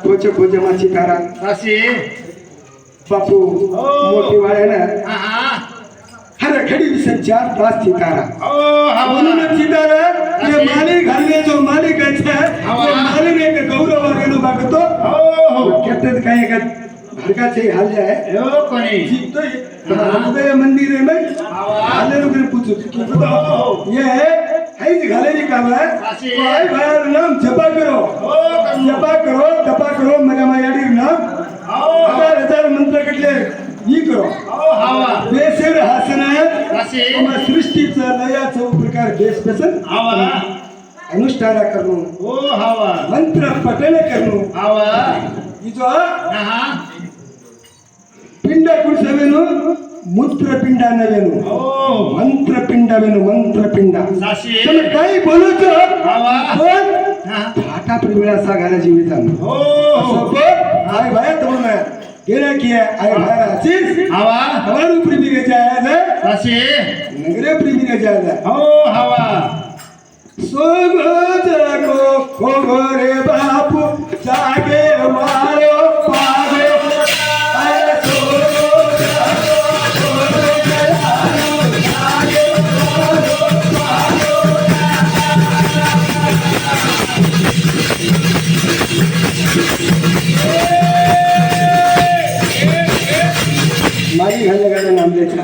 पोचे पोचे माची कारा अशी बापू मोठी वाळे ना हर घडी विषय 4 तास चितारा म्हणून चितारा ये माली घालने जो मालिक है माली ने गौरव वागेलो बघतो कहते काही का भडकाचे हाल जाय कोणी जीतोय मंदिर है मैं आले लोग पूछो ये हैज घालेली काम है भाई भाई नाम जपा करो तपा करो मगा मायाडी नाम 1000 मंत्र कटले ही करो बेसेर हासना सृष्टीचं लयाचं प्रकार बेस पसन अनुष्ठान करणं मंत्र पठण करणं जो पिंड कुसवेनु मूत्र पिंड नवेनु मंत्र पिंड वेनु मंत्र पिंड तुम्ही काही बोलूच पण फाटा प्रेमीला सागायला जीवितान आय भाई तुम गेला की आय भाई आशीष हमारू प्रेमी के जायदा नगरे प्रेमी के जायदा सोगो जागो खोगो रे बापू जागे मारो पागो मारी घालने का नाम लेता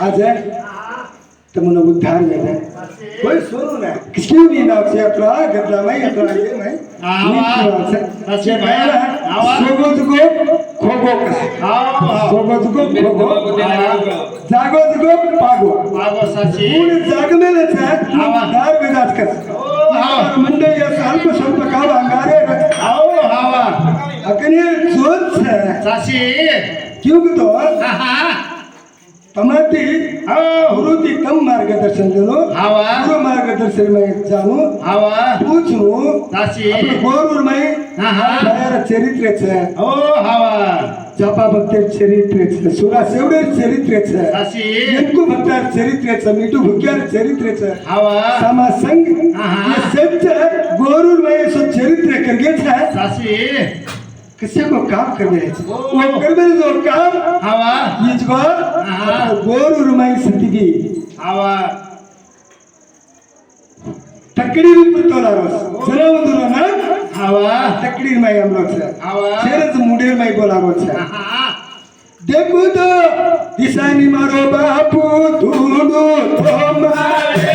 आज है तो मन उद्धार में है कोई सुनो ना क्यों नहीं ना से अपना गद्दा में अपना ये मैं अच्छे भाई सोगोत को खोगो सोगोत को खोगो जागोत को पागो सच्ची पूरे जाग में लेता है दार बेदात कर मंडे या साल को सब का अंगारे अकने जोत से सच्ची क्यों तो तमाती गुरुती कम मार्गदर्शन देनो गुरु मार्गदर्शन में जानू पूछू गोरूर में चरित्र जपा भक्तर चरित्र सुरा सेवडे चरित्र यंकू भक्तर चरित्र मीठू भुक्यार चरित्र समा संग ये सच गोरूर में सो चरित्र करगे छे किसी को काम करने वो करने जो काम ये जो गोरू रुमाई सतिगी तकड़ी भी पुतला रोस चलो वो ना तकड़ी में हम लोग से शेरज मुंडेर में बोला रोस है देखो तो दिशानी मारो बापू ढूंढो तो मारे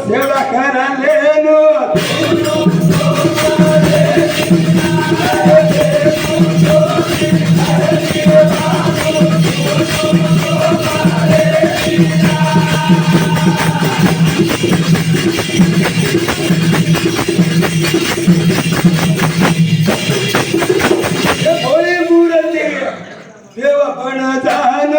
सेवा करा लेनो देव पण जाण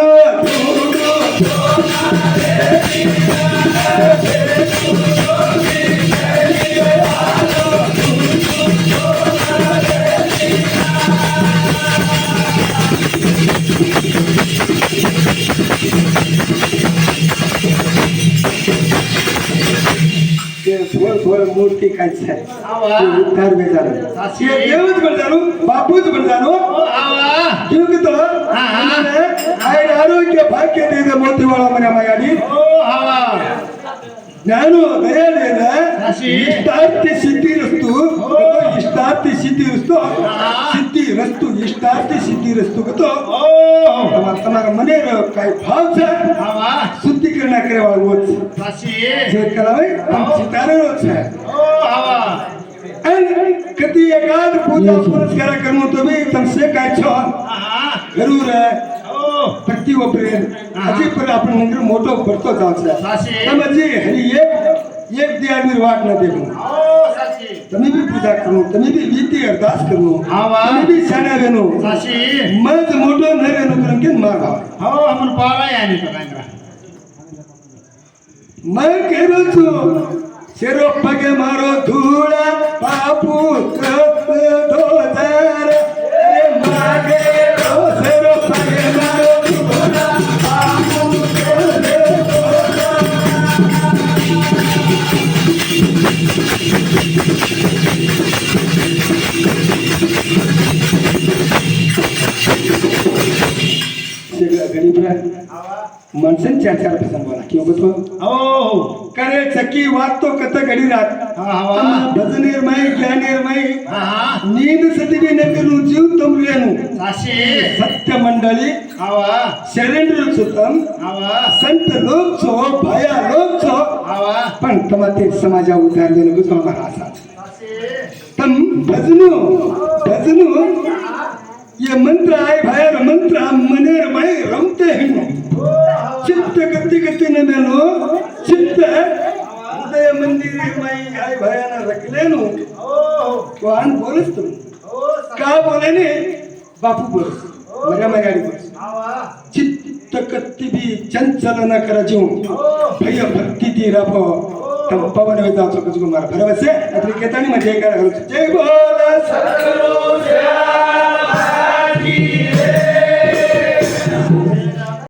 थोडं मूर्ती काढायचं आहे आवा उद्धार बी झालं साची. ते देवच पण जाणू बापूच पण जाणू ओ आवा क्योंकि तो हाँ, हाँ. आय आरोग्य भाग्य दे दे मोतीवाळा मना मायाडी ओ आवा ज्ञानो दया दे दे साची. इष्टार्थ सिद्धी रस्तु इष्टार्थ सिद्धी रस्तु सिद्धी रस्तु इष्टार्थ सिद्धी रस्तु कतो ओ તમારા મને કાઈ ભાવ છે આવા શુદ્ધિકરણ કરવા હોત સાચી જે કરાવે સિતારેનો છે ओ आवा અને કદી એકાદ પૂજા પુરસ્કાર કરવું તો બી તમસે કાઈ છો आहा જરૂર હે ओ પ્રતિઓપરે હજી પર આપણો નંબર મોટો પડતો જાવ છે સાચી તમે હજી હરી એક દિયાની વાટ ન દેવું ओ साची તમે બી પૂજા કરો તમે બી વિધિ અરદાસ કરો આવા. તમે બી સાના બેનો साची મજ મોટો ન બેનો કરમ કે માર ભાવ हो हमन पाला यानी तो कांगरा मैं कह छू शेरो पगे मारो धूला बापू धोधर मागे शेरो पगे मारो धूला बापू गरीब आवा मनसन चार चार पसंद बोला क्यों बतो ओ करे चक्की वात तो कत घडी रात हाँ आवा भजनेर माई ज्ञानेर माई आहा नींद सती भी न करू जीव तुम लेनु साची सत्य मंडळी आवा शरणर सुतम आवा संत लोक छो भया लोक छो आवा पण तमाते समाजा उद्धार देणं गुजो हमारा आशा साची तम भजनु ये मंत्र आय भयर मंत्र मनेर माई रमते हिनो चित्त गति गति न मेलो चित्त हृदय मंदिर माई आय भयाना रखलेनु वाहन बोलस तुम का बोले ने बापू बोलस मजा गाडी बोलस आवा चित्त गति भी चंचल न कर जीव भय भक्ति ती रापो तम पवन वेदा चो कुछ मार भरवसे अत्री केतानी मध्ये काय जय बोल सद्गुरु